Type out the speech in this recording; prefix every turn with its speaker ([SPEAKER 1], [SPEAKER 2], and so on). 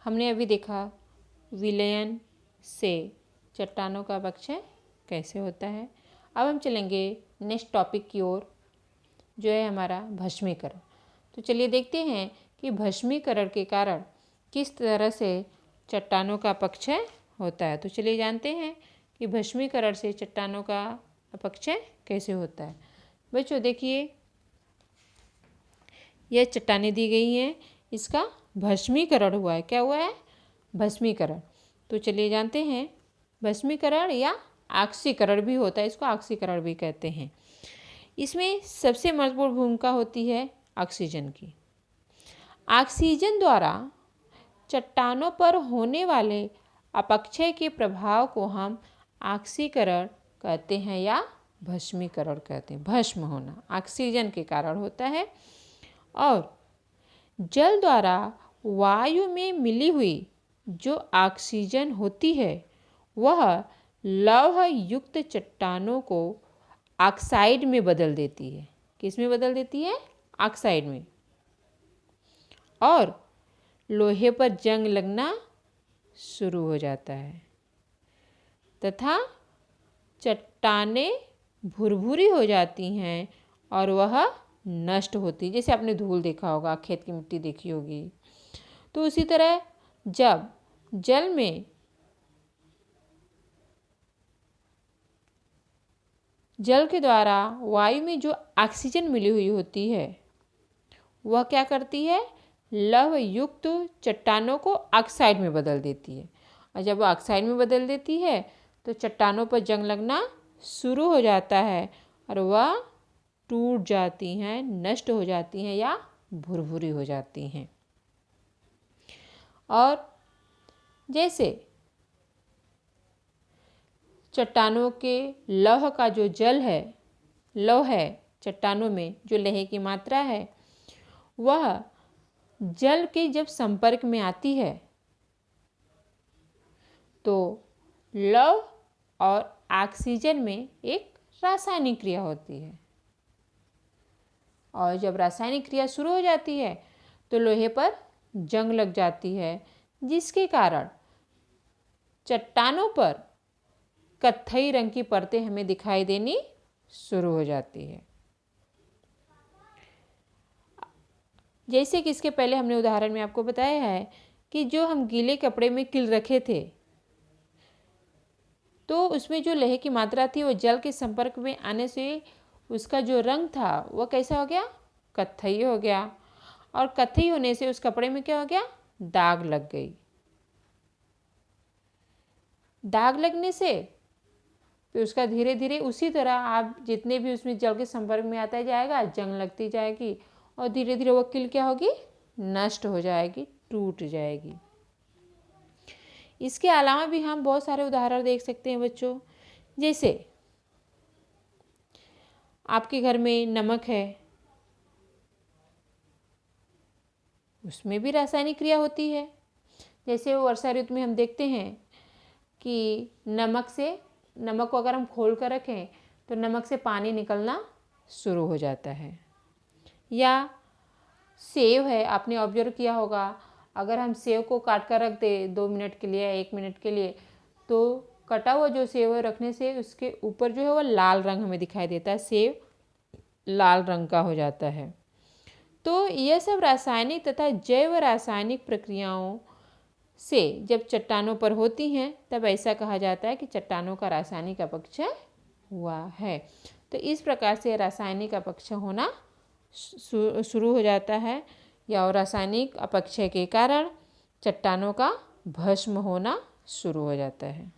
[SPEAKER 1] हमने अभी देखा विलयन से चट्टानों का अपक्षय कैसे होता है। अब हम चलेंगे नेक्स्ट टॉपिक की ओर, जो है हमारा भस्मीकरण। तो चलिए देखते हैं कि भस्मीकरण के कारण किस तरह से चट्टानों का अपक्षय होता है। तो चलिए जानते हैं कि भस्मीकरण से चट्टानों का अपक्षय कैसे होता है। बच्चों देखिए, यह चट्टानें दी गई हैं, इसका भस्मीकरण हुआ है। क्या हुआ है? भस्मीकरण। तो चलिए जानते हैं, भस्मीकरण या ऑक्सीकरण भी होता है, इसको ऑक्सीकरण भी कहते हैं। इसमें सबसे महत्वपूर्ण भूमिका होती है ऑक्सीजन की। ऑक्सीजन द्वारा चट्टानों पर होने वाले अपक्षय के प्रभाव को हम ऑक्सीकरण कहते हैं या भस्मीकरण कहते हैं। भस्म होना ऑक्सीजन के कारण होता है। और जल द्वारा वायु में मिली हुई जो ऑक्सीजन होती है वह लौह युक्त चट्टानों को ऑक्साइड में बदल देती है। किस में बदल देती है? ऑक्साइड में। और लोहे पर जंग लगना शुरू हो जाता है तथा चट्टानें भुरभुरी हो जाती हैं और वह नष्ट होती। जैसे आपने धूल देखा होगा, खेत की मिट्टी देखी होगी, तो उसी तरह जब जल के द्वारा वायु में जो ऑक्सीजन मिली हुई होती है वह क्या करती है? लौह युक्त चट्टानों को ऑक्साइड में बदल देती है। और जब वह ऑक्साइड में बदल देती है तो चट्टानों पर जंग लगना शुरू हो जाता है और वह टूट जाती हैं, नष्ट हो जाती हैं या भुरभुरी हो जाती हैं। और जैसे चट्टानों के लौह का जो जल है, लौह है चट्टानों में जो लौह की मात्रा है, वह जल के जब संपर्क में आती है तो लौह और ऑक्सीजन में एक रासायनिक क्रिया होती है। और जब रासायनिक क्रिया शुरू हो जाती है तो लोहे पर जंग लग जाती है, जिसके कारण चट्टानों पर कत्थई रंग की परतें हमें दिखाई देनी शुरू हो जाती है। जैसे कि इसके पहले हमने उदाहरण में आपको बताया है कि जो हम गीले कपड़े में किल रखे थे तो उसमें जो लौह की मात्रा थी वो जल के संपर्क में आने से उसका जो रंग था वह कैसा हो गया? कत्थई हो गया। और कत्थई होने से उस कपड़े में क्या हो गया? दाग लग गई। दाग लगने से फिर उसका धीरे धीरे उसी तरह आप जितने भी उसमें जल के संपर्क में आता जाएगा जंग लगती जाएगी और धीरे धीरे वो किल क्या होगी? नष्ट हो जाएगी, टूट जाएगी। इसके अलावा भी हम बहुत सारे उदाहरण देख सकते हैं बच्चों। जैसे आपके घर में नमक है, उसमें भी रासायनिक क्रिया होती है। जैसे वर्षा ऋतु में हम देखते हैं कि नमक को अगर हम खोल कर रखें तो नमक से पानी निकलना शुरू हो जाता है। या सेव है, आपने ऑब्जर्व किया होगा, अगर हम सेव को काट कर रख दें 2 मिनट के लिए या 1 मिनट के लिए तो कटा हुआ जो सेव है रखने से उसके ऊपर जो है वह लाल रंग हमें दिखाई देता है, सेव लाल रंग का हो जाता है। तो यह सब रासायनिक तथा जैव रासायनिक प्रक्रियाओं से जब चट्टानों पर होती हैं तब ऐसा कहा जाता है कि चट्टानों का रासायनिक अपक्षय हुआ है। तो इस प्रकार से रासायनिक अपक्षय होना शुरू हो जाता है या रासायनिक अपक्षय के कारण चट्टानों का भस्म होना शुरू हो जाता है।